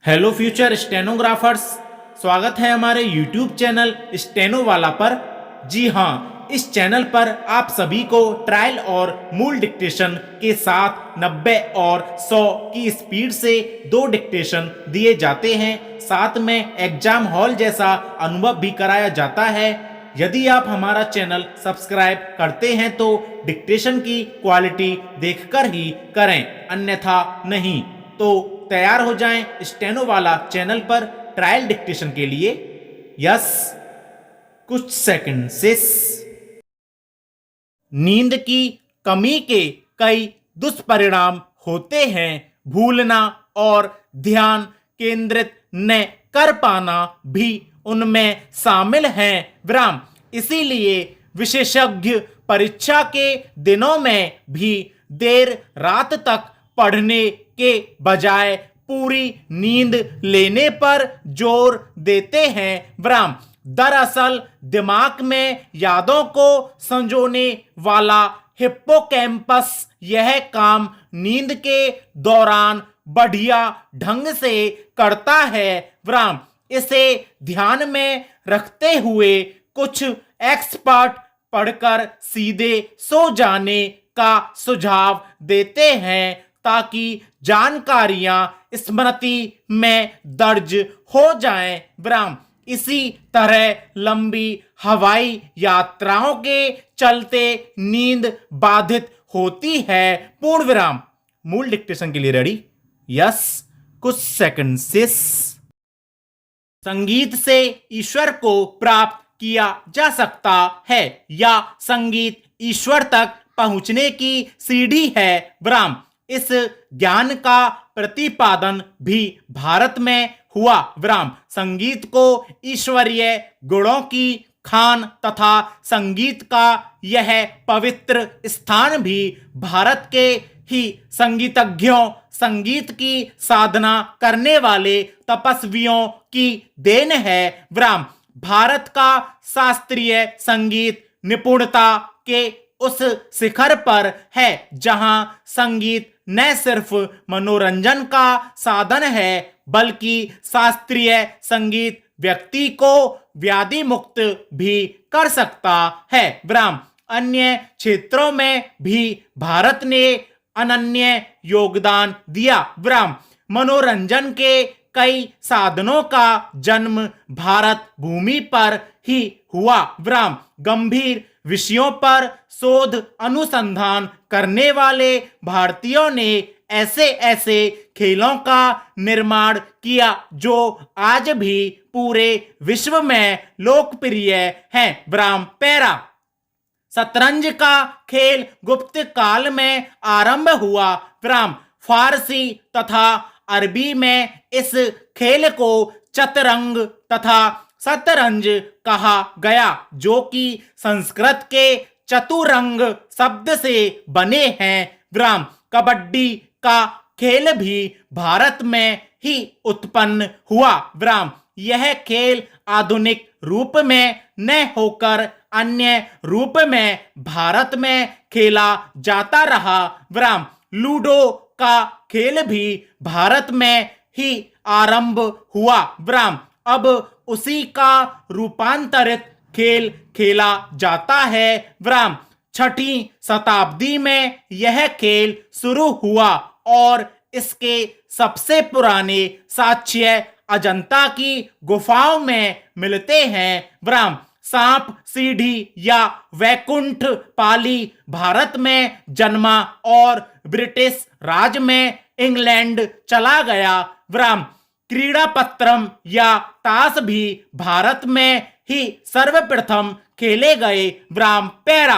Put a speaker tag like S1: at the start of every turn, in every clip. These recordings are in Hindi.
S1: हेलो फ्यूचर स्टेनोग्राफर्स, स्वागत है हमारे यूट्यूब चैनल स्टेनो वाला पर। जी हाँ, इस चैनल पर आप सभी को ट्रायल और मूल डिक्टेशन के साथ 90 और 100 की स्पीड से 2 डिक्टेशन दिए जाते हैं। साथ में एग्जाम हॉल जैसा अनुभव भी कराया जाता है। यदि आप हमारा चैनल सब्सक्राइब करते हैं तो डिक्टेशन की क्वालिटी देखकर ही करें, अन्यथा नहीं। तो तैयार हो जाएं स्टेनो वाला चैनल पर ट्रायल डिक्टेशन के लिए। यस, कुछ सेकंड से। नींद की कमी के कई दुष्परिणाम होते हैं। भूलना और ध्यान केंद्रित न कर पाना भी उनमें शामिल हैं। विराम इसीलिए विशेषज्ञ परीक्षा के दिनों में भी देर रात तक पढ़ने के बजाय पूरी नींद लेने पर जोर देते हैं। विराम दरअसल दिमाग में यादों को संजोने वाला हिप्पोकैम्पस यह काम नींद के दौरान बढ़िया ढंग से करता है। विराम इसे ध्यान में रखते हुए कुछ एक्सपर्ट पढ़कर सीधे सो जाने का सुझाव देते हैं ताकि जानकारियां स्मृति में दर्ज हो जाएं। विराम इसी तरह लंबी हवाई यात्राओं के चलते नींद बाधित होती है। पूर्ण विराम मूल डिक्टेशन के लिए रेडी। यस, कुछ सेकंड से। संगीत से ईश्वर को प्राप्त किया जा सकता है या संगीत ईश्वर तक पहुंचने की सीढ़ी है। विराम इस ज्ञान का प्रतिपादन भी भारत में हुआ। विराम संगीत को ईश्वरीय गुणों की खान तथा संगीत का यह पवित्र स्थान भी भारत के ही संगीतज्ञों, संगीत की साधना करने वाले तपस्वियों की देन है। विराम भारत का शास्त्रीय संगीत निपुणता के उस शिखर पर है जहां संगीत न सिर्फ मनोरंजन का साधन है बल्कि शास्त्रीय संगीत व्यक्ति को व्याधि मुक्त भी कर सकता है। विराम अन्य क्षेत्रों में भी भारत ने अनन्य योगदान दिया। विराम मनोरंजन के कई साधनों का जन्म भारत भूमि पर ही हुआ। विराम गंभीर विषयों पर शोध अनुसंधान करने वाले भारतीयों ने ऐसे ऐसे खेलों का निर्माण किया जो आज भी पूरे विश्व में लोकप्रिय हैं। विराम पैरा शतरंज का खेल गुप्त काल में आरंभ हुआ। विराम फारसी तथा अरबी में इस खेल को चतरंग तथा शतरंज कहा गया जो कि संस्कृत के चतुरंग शब्द से बने हैं। विराम कबड्डी का खेल भी भारत में ही उत्पन्न हुआ। विराम यह खेल आधुनिक रूप में न होकर अन्य रूप में भारत में खेला जाता रहा। विराम लूडो का खेल भी भारत में ही आरंभ हुआ। विराम अब उसी का रूपांतरित खेल खेला जाता है। विराम 6वीं शताब्दी में यह खेल शुरू हुआ और इसके सबसे पुराने साक्ष्य अजंता की गुफाओं में मिलते हैं। विराम सांप सीढ़ी या वैकुंठ पाली भारत में जन्मा और ब्रिटिश राज में इंग्लैंड चला गया। विराम क्रीड़ा पत्रम या ताश भी भारत में ही सर्वप्रथम खेले गए। विराम पैरा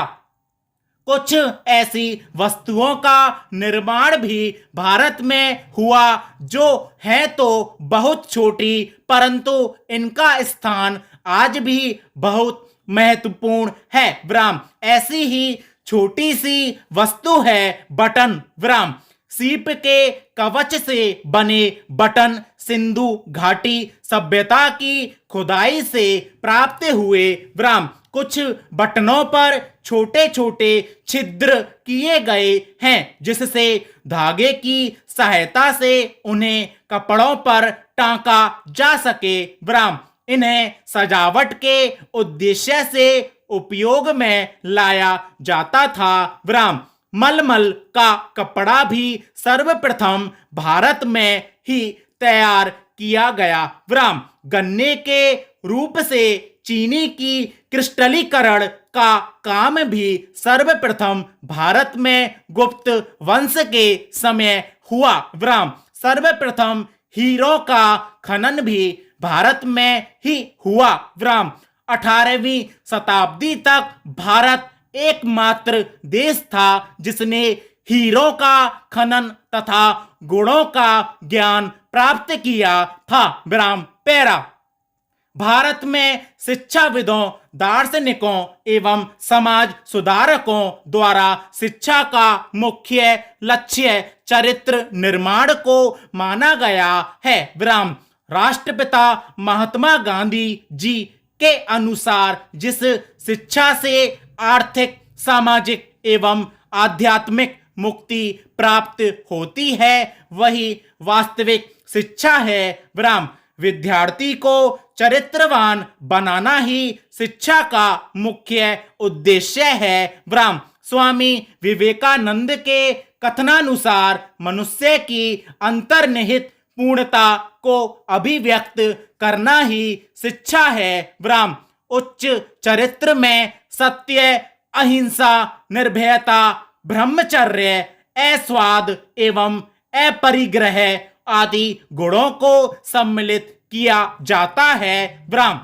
S1: कुछ ऐसी वस्तुओं का निर्माण भी भारत में हुआ जो है तो बहुत छोटी परंतु इनका स्थान आज भी बहुत महत्वपूर्ण है। विराम ऐसी ही छोटी सी वस्तु है बटन। विराम सीप के कवच से बने बटन सिंधु घाटी सभ्यता की खुदाई से प्राप्त हुए। विराम कुछ बटनों पर छोटे छोटे छिद्र किए गए हैं जिससे धागे की सहायता से उन्हें कपड़ों पर टांका जा सके। विराम। इन्हें सजावट के उद्देश्य से उपयोग में लाया जाता था। विराम। मलमल का कपड़ा भी सर्वप्रथम भारत में ही तैयार किया गया। विराम। गन्ने के रूप से चीनी की क्रिस्टलीकरण का काम भी सर्वप्रथम भारत में गुप्त वंश के समय हुआ। विराम। सर्वप्रथम हीरो का खनन भी भारत में ही हुआ। विराम। 18वीं शताब्दी तक भारत एकमात्र देश था जिसने हीरो का खनन तथा गुणों का ज्ञान प्राप्त किया था। विराम। पैरा। भारत में शिक्षाविदों, दार्शनिकों एवं समाज सुधारकों द्वारा शिक्षा का मुख्य लक्ष्य चरित्र निर्माण को माना गया है। विराम। राष्ट्रपिता महात्मा गांधी जी के अनुसार जिस शिक्षा से आर्थिक, सामाजिक एवं आध्यात्मिक मुक्ति प्राप्त होती है वही वास्तविक शिक्षा है। विराम। विद्यार्थी को चरित्रवान बनाना ही शिक्षा का मुख्य उद्देश्य है। विराम। स्वामी विवेकानंद के कथनानुसार मनुष्य की अंतर्निहित पूर्णता को अभिव्यक्त करना ही शिक्षा है। विराम। उच्च चरित्र में सत्य, अहिंसा, निर्भयता, ब्रह्मचर्य, अस्वाद एवं अपरिग्रह आदि गुणों को सम्मिलित किया जाता है। विराम।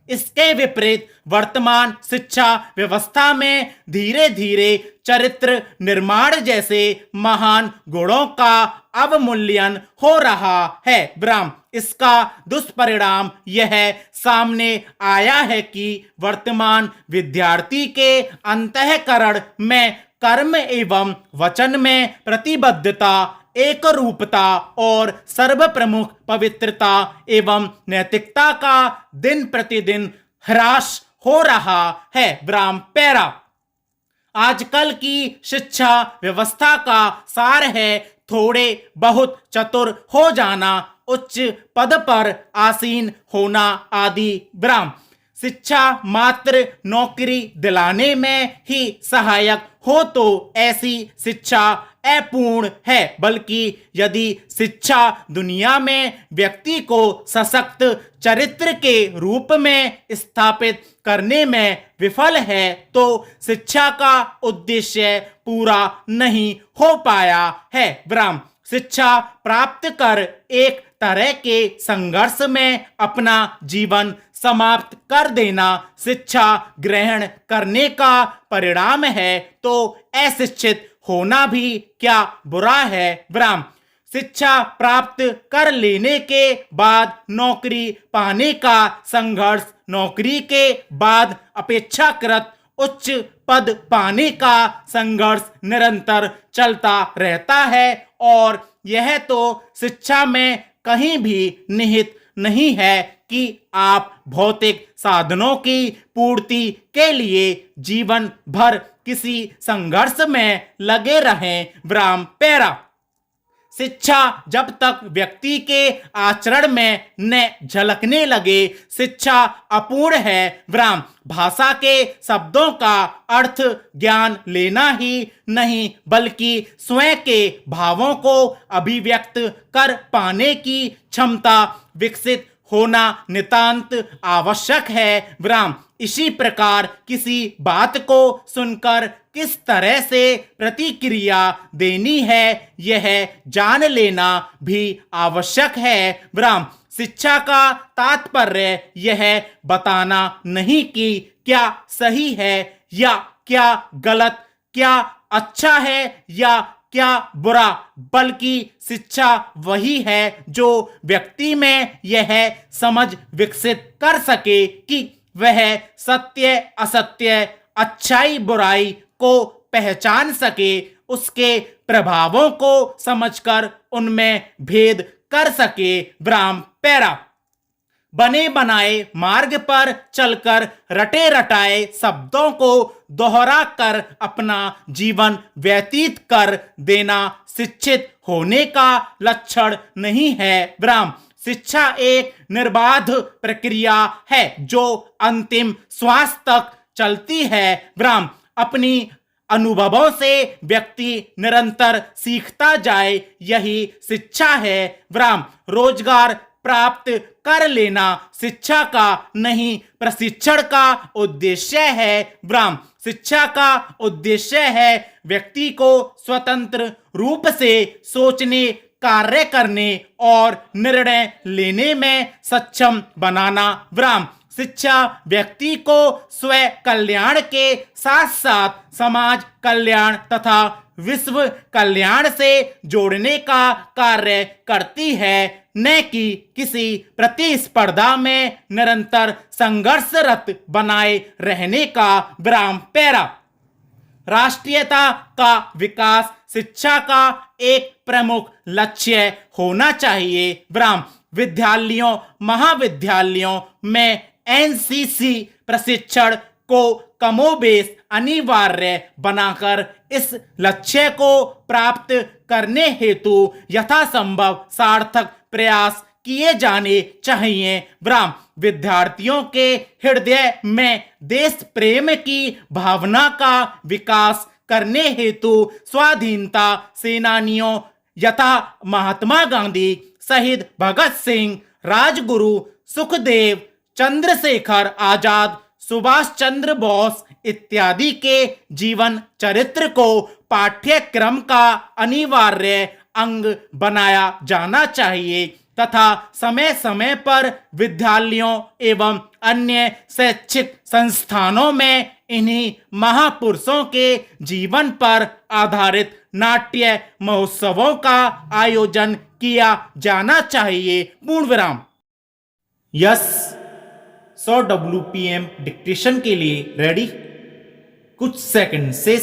S1: इसके विपरीत वर्तमान शिक्षा व्यवस्था में धीरे धीरे चरित्र निर्माण जैसे महान गुणों का अवमूल्यन हो रहा है। विराम। इसका दुष्परिणाम यह सामने आया है कि वर्तमान विद्यार्थी के अंतःकरण में कर्म एवं वचन में प्रतिबद्धता, एक रूपता और सर्वप्रमुख पवित्रता एवं नैतिकता का दिन प्रतिदिन ह्रास हो रहा है। विराम। पैरा। आजकल की शिक्षा व्यवस्था का सार है थोड़े बहुत चतुर हो जाना, उच्च पद पर आसीन होना आदि। विराम। शिक्षा मात्र नौकरी दिलाने में ही सहायक हो तो ऐसी शिक्षा अपूर्ण है, बल्कि यदि शिक्षा दुनिया में व्यक्ति को सशक्त चरित्र के रूप में स्थापित करने में विफल है तो शिक्षा का उद्देश्य पूरा नहीं हो पाया है। विराम। शिक्षा प्राप्त कर एक तरह के संघर्ष में अपना जीवन समाप्त कर देना शिक्षा ग्रहण करने का परिणाम है तो अशिक्षित होना भी क्या बुरा है। विराम। शिक्षा प्राप्त कर लेने के बाद नौकरी पाने का संघर्ष, नौकरी के बाद अपेक्षाकृत उच्च पद पाने का संघर्ष निरंतर चलता रहता है और यह तो शिक्षा में कहीं भी निहित नहीं है कि आप भौतिक साधनों की पूर्ति के लिए जीवन भर किसी संघर्ष में लगे रहें। विराम। पैरा। शिक्षा जब तक व्यक्ति के आचरण में न झलकने लगे शिक्षा अपूर्ण है। विराम। भाषा के शब्दों का अर्थ ज्ञान लेना ही नहीं बल्कि स्वयं के भावों को अभिव्यक्त कर पाने की क्षमता विकसित होना नितांत आवश्यक है। विराम। इसी प्रकार किसी बात को सुनकर किस तरह से प्रतिक्रिया देनी है यह जान लेना भी आवश्यक है। विराम। शिक्षा का तात्पर्य यह बताना नहीं कि क्या सही है या क्या गलत, क्या अच्छा है या क्या बुरा, बल्कि शिक्षा वही है जो व्यक्ति में यह समझ विकसित कर सके कि वह सत्य असत्य, अच्छाई बुराई को पहचान सके, उसके प्रभावों को समझकर उनमें भेद कर सके। विराम। पैरा। बने बनाए मार्ग पर चलकर रटे रटाए शब्दों को दोहरा कर अपना जीवन व्यतीत कर देना शिक्षित होने का लक्षण नहीं है। ब्राह्म शिक्षा एक निर्बाध प्रक्रिया है जो अंतिम श्वास तक चलती है। ब्राह्म अपनी अनुभवों से व्यक्ति निरंतर सीखता जाए, यही शिक्षा है। ब्राह्म रोजगार प्राप्त कर लेना शिक्षा का नहीं प्रशिक्षण का उद्देश्य है। ब्राह्म शिक्षा का उद्देश्य है व्यक्ति को स्वतंत्र रूप से सोचने, कार्य करने और निर्णय लेने में सक्षम बनाना। ब्राह्म शिक्षा व्यक्ति को स्व कल्याण के साथ साथ समाज कल्याण तथा विश्व कल्याण से जोड़ने का कार्य करती है, न कि किसी प्रतिस्पर्धा में निरंतर संघर्षरत बनाए रहने का। ब्राह्म पैरा राष्ट्रीयता का विकास शिक्षा का एक प्रमुख लक्ष्य होना चाहिए। ब्राह्म विद्यालयों महाविद्यालयों में एनसीसी प्रशिक्षण को कमोबेश अनिवार्य बनाकर इस लक्ष्य को प्राप्त करने हेतु यथासंभव सार्थक प्रयास किए जाने चाहिए। ब्राह्म विद्यार्थियों के हृदय में देश प्रेम की भावना का विकास करने हेतु स्वाधीनता सेनानियों यथा महात्मा गांधी, शहीद भगत सिंह, राजगुरु, सुखदेव, चंद्रशेखर आजाद, सुभाष चंद्र बोस इत्यादि के जीवन चरित्र को पाठ्यक्रम का अनिवार्य अंग बनाया जाना चाहिए तथा समय समय पर विद्यालयों एवं अन्य शैक्षिक संस्थानों में इन्हीं महापुरुषों के जीवन पर आधारित नाट्य महोत्सवों का आयोजन किया जाना चाहिए। पूर्ण विराम। यस 100 WPM डिक्टेशन के लिए रेडी। कुछ सेकंड से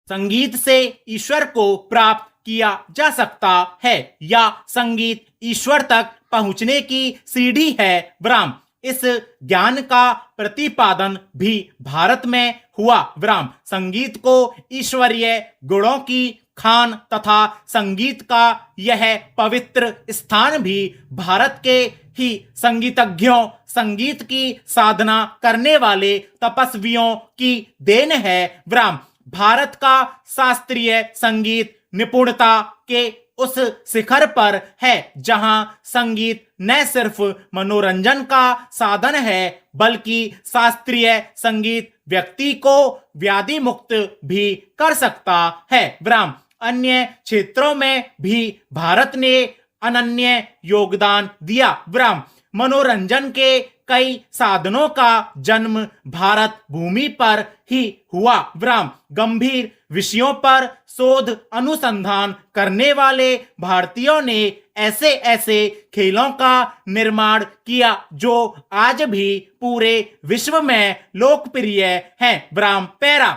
S1: संगीत से ईश्वर को प्राप्त किया जा सकता है या संगीत ईश्वर तक पहुंचने की सीढ़ी है। ब्राह्म इस ज्ञान का प्रतिपादन भी भारत में हुआ। ब्राह्म संगीत को ईश्वरीय गुणों की खान तथा संगीत का यह पवित्र स्थान भी भारत के ही संगीतज्ञों, संगीत की साधना करने वाले तपस्वियों की देन है। ब्राह्म भारत का शास्त्रीय संगीत निपुणता के उस शिखर पर है जहां संगीत न सिर्फ मनोरंजन का साधन है बल्कि शास्त्रीय संगीत व्यक्ति को व्याधि मुक्त भी कर सकता है। ब्राह्म अन्य क्षेत्रों में भी भारत ने अनन्य योगदान दिया। ब्राह्म मनोरंजन के कई साधनों का जन्म भारत भूमि पर ही हुआ। ब्राह्म गंभीर विषयों पर शोध अनुसंधान करने वाले भारतीयों ने ऐसे ऐसे खेलों का निर्माण किया जो आज भी पूरे विश्व में लोकप्रिय हैं। ब्राह्म पैरा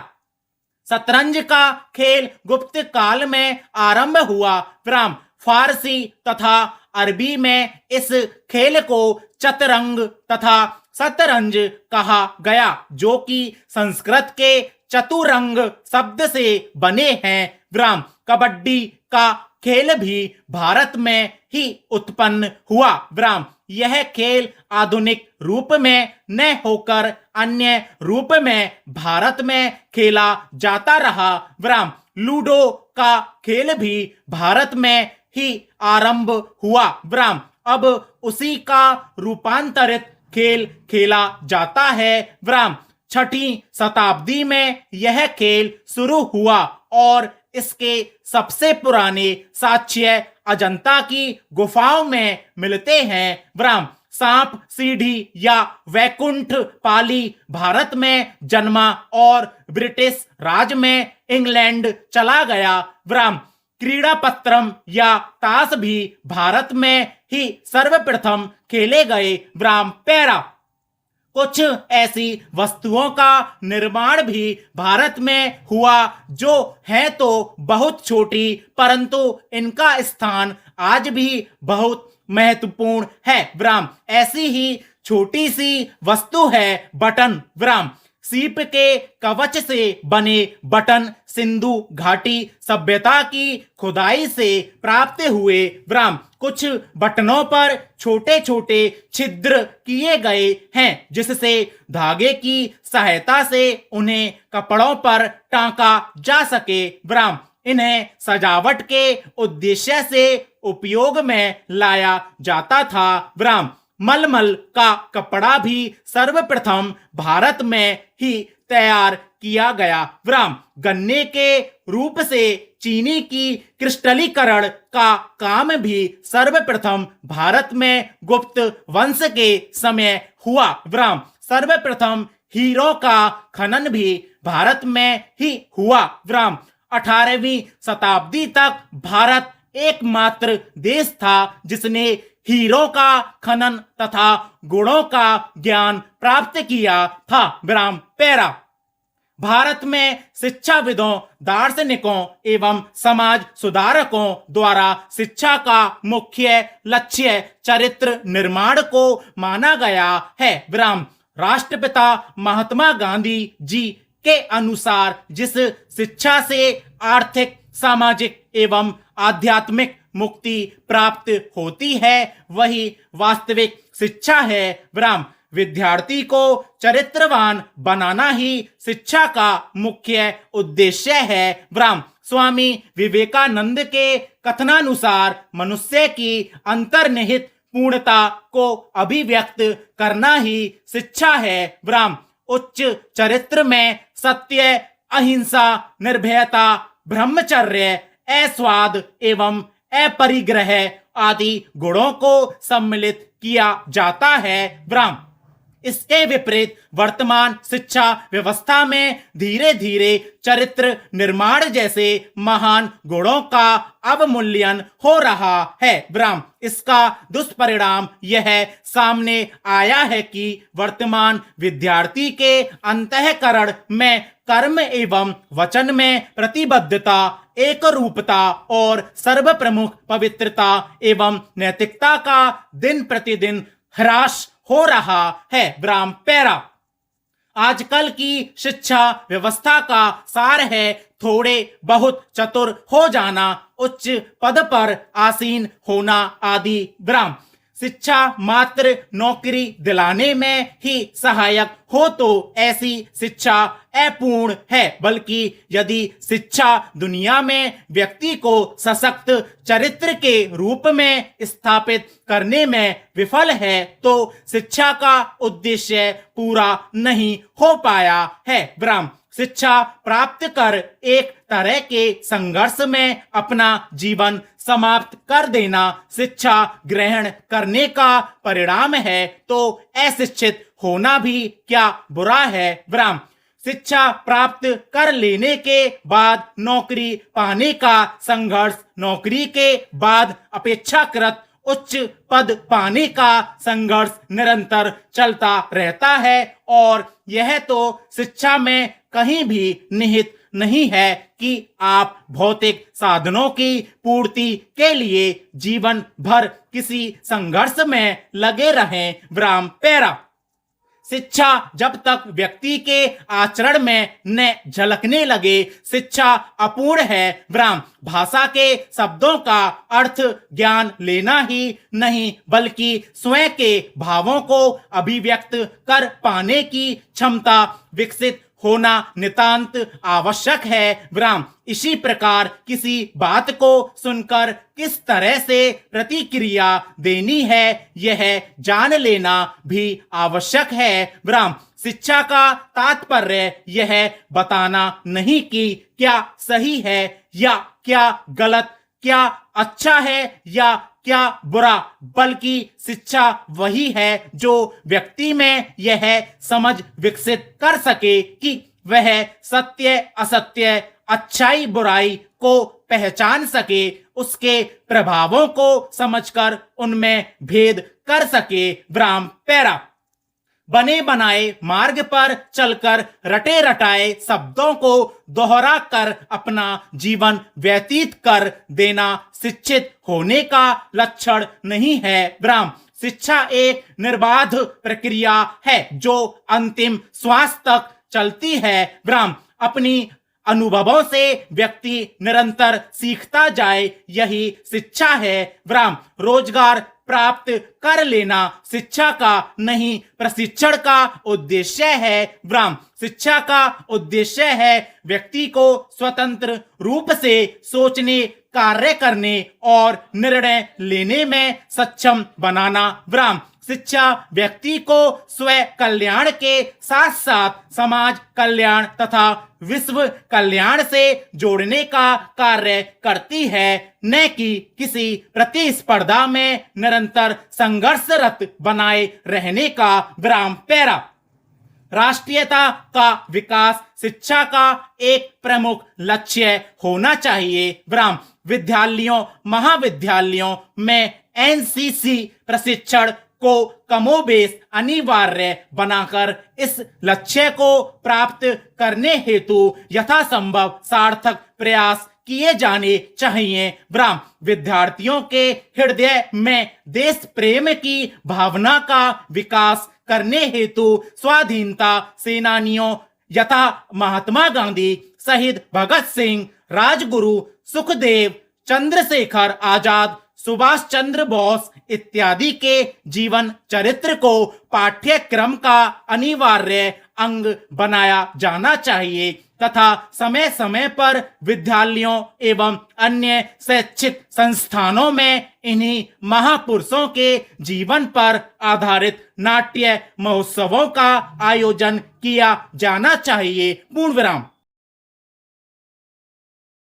S1: शतरंज का खेल गुप्त काल में आरंभ हुआ। ब्राह्म फारसी तथा अरबी में इस खेल को चतरंग तथा शतरंज कहा गया जो कि संस्कृत के चतुरंग शब्द से बने हैं। ब्राह्म कबड्डी का खेल भी भारत में ही उत्पन्न हुआ। ब्राह्म यह खेल आधुनिक रूप में न होकर अन्य रूप में भारत में खेला जाता रहा। ब्राह्म लूडो का खेल भी भारत में ही आरंभ हुआ। ब्राह्म अब उसी का रूपांतरित खेल खेला जाता है। ब्राह्म 6वीं शताब्दी में यह खेल शुरू हुआ और इसके सबसे पुराने साक्ष्य अजंता की गुफाओं में मिलते हैं। ब्राह्म सांप सीढ़ी या वैकुंठ पाली भारत में जन्मा और ब्रिटिश राज में इंग्लैंड चला गया। ब्राह्म क्रीड़ापत्रम या ताश भी भारत में ही सर्वप्रथम खेले गए। ब्राह्म पैरा कुछ ऐसी वस्तुओं का निर्माण भी भारत में हुआ जो है तो बहुत छोटी, परंतु इनका स्थान आज भी बहुत महत्वपूर्ण है। विराम। ऐसी ही छोटी सी वस्तु है बटन। विराम। सीप के कवच से बने बटन सिंधु घाटी सभ्यता की खुदाई से प्राप्त हुए। विराम। कुछ बटनों पर छोटे छोटे छिद्र किए गए हैं जिससे धागे की सहायता से उन्हें कपड़ों पर टांका जा सके। विराम। इन्हें सजावट के उद्देश्य से उपयोग में लाया जाता था। विराम। मलमल का कपड़ा भी सर्वप्रथम भारत में ही तैयार किया गया। विराम। गन्ने के रूप से चीनी की क्रिस्टलीकरण का काम भी सर्वप्रथम भारत में गुप्त वंश के समय हुआ। विराम। सर्वप्रथम हीरो का खनन भी भारत में ही हुआ। विराम। 18वीं शताब्दी तक भारत एकमात्र देश था जिसने हीरो का खनन तथा गुणों का ज्ञान प्राप्त किया था। विराम। पैरा। भारत में शिक्षाविदों, दार्शनिकों एवं समाज सुधारकों द्वारा शिक्षा का मुख्य लक्ष्य चरित्र निर्माण को माना गया है। विराम। राष्ट्रपिता महात्मा गांधी जी के अनुसार जिस शिक्षा से आर्थिक, सामाजिक एवं आध्यात्मिक मुक्ति प्राप्त होती है वही वास्तविक शिक्षा है। विराम। विद्यार्थी को चरित्रवान बनाना ही शिक्षा का मुख्य उद्देश्य है। विराम। स्वामी विवेकानंद के कथनानुसार मनुष्य की अंतर्निहित पूर्णता को अभिव्यक्त करना ही शिक्षा है। विराम। उच्च चरित्र में सत्य, अहिंसा, निर्भयता, ब्रह्मचर्य, अस्वाद एवं अपरिग्रह आदि गुणों को सम्मिलित किया जाता है। विराम। इसके विपरीत वर्तमान शिक्षा व्यवस्था में धीरे धीरे चरित्र निर्माण जैसे महान गुणों का अवमूल्यन हो रहा है। विराम। इसका दुष्परिणाम यह सामने आया है कि वर्तमान विद्यार्थी के अंतःकरण में कर्म एवं वचन में प्रतिबद्धता, एक रूपता और सर्वप्रमुख पवित्रता एवं नैतिकता का दिन प्रतिदिन ह्रास हो रहा है। विराम। पैरा। आजकल की शिक्षा व्यवस्था का सार है थोड़े बहुत चतुर हो जाना, उच्च पद पर आसीन होना आदि। विराम। शिक्षा मात्र नौकरी दिलाने में ही सहायक हो तो ऐसी शिक्षा अपूर्ण है, बल्कि यदि शिक्षा दुनिया में व्यक्ति को सशक्त चरित्र के रूप में स्थापित करने में विफल है तो शिक्षा का उद्देश्य पूरा नहीं हो पाया है। विराम। शिक्षा प्राप्त कर एक तरह के संघर्ष में अपना जीवन समाप्त कर देना शिक्षा ग्रहण करने का परिणाम है तो अशिक्षित होना भी क्या बुरा है। विराम। शिक्षा प्राप्त कर लेने के बाद नौकरी पाने का संघर्ष, नौकरी के बाद अपेक्षाकृत उच्च पद पाने का संघर्ष निरंतर चलता रहता है और यह तो शिक्षा में कहीं भी निहित नहीं है कि आप भौतिक साधनों की पूर्ति के लिए जीवन भर किसी संघर्ष में लगे रहें। विराम। पैरा। शिक्षा जब तक व्यक्ति के आचरण में न झलकने लगे शिक्षा अपूर्ण है। विराम। भाषा के शब्दों का अर्थ ज्ञान लेना ही नहीं बल्कि स्वयं के भावों को अभिव्यक्त कर पाने की क्षमता विकसित होना नितांत आवश्यक है। विराम। इसी प्रकार किसी बात को सुनकर किस तरह से प्रतिक्रिया देनी है यह जान लेना भी आवश्यक है। विराम। शिक्षा का तात्पर्य यह बताना नहीं कि क्या सही है या क्या गलत, क्या अच्छा है या क्या बुरा, बल्कि शिक्षा वही है जो व्यक्ति में यह समझ विकसित कर सके कि वह सत्य असत्य, अच्छाई बुराई को पहचान सके, उसके प्रभावों को समझकर उनमें भेद कर सके। विराम। पैरा। बने बनाए मार्ग पर चलकर रटे रटाए शब्दों को दोहरा कर अपना जीवन व्यतीत कर देना शिक्षित होने का लक्षण नहीं है। विराम। शिक्षा एक निर्बाध प्रक्रिया है जो अंतिम श्वास तक चलती है। विराम। अपनी अनुभवों से व्यक्ति निरंतर सीखता जाए, यही शिक्षा है। विराम। रोजगार प्राप्त कर लेना शिक्षा का नहीं प्रशिक्षण का उद्देश्य है। विराम। शिक्षा का उद्देश्य है व्यक्ति को स्वतंत्र रूप से सोचने, कार्य करने और निर्णय लेने में सक्षम बनाना। विराम। शिक्षा व्यक्ति को स्व कल्याण के साथ साथ समाज कल्याण तथा विश्व कल्याण से जोड़ने का कार्य करती है, न कि किसी प्रतिस्पर्धा में निरंतर संघर्षरत बनाए रहने का। विराम। पैरा। राष्ट्रीयता का विकास शिक्षा का एक प्रमुख लक्ष्य होना चाहिए। विराम। विद्यालयों, महाविद्यालयों में एनसीसी प्रशिक्षण को कमोबेश अनिवार्य बनाकर इस लक्ष्य को प्राप्त करने हेतु यथासंभव सार्थक प्रयास किए जाने चाहिए। विराम। विद्यार्थियों के हृदय में देश प्रेम की भावना का विकास करने हेतु स्वाधीनता सेनानियों यथा महात्मा गांधी, शहीद भगत सिंह, राजगुरु सुखदेव, चंद्रशेखर आजाद, सुभाष चंद्र बोस इत्यादि के जीवन चरित्र को पाठ्यक्रम का अनिवार्य अंग बनाया जाना चाहिए तथा समय समय पर विद्यालयों एवं अन्य शैक्षिक संस्थानों में इन्हीं महापुरुषों के जीवन पर आधारित नाट्य महोत्सवों का आयोजन किया जाना चाहिए। पूर्ण विराम।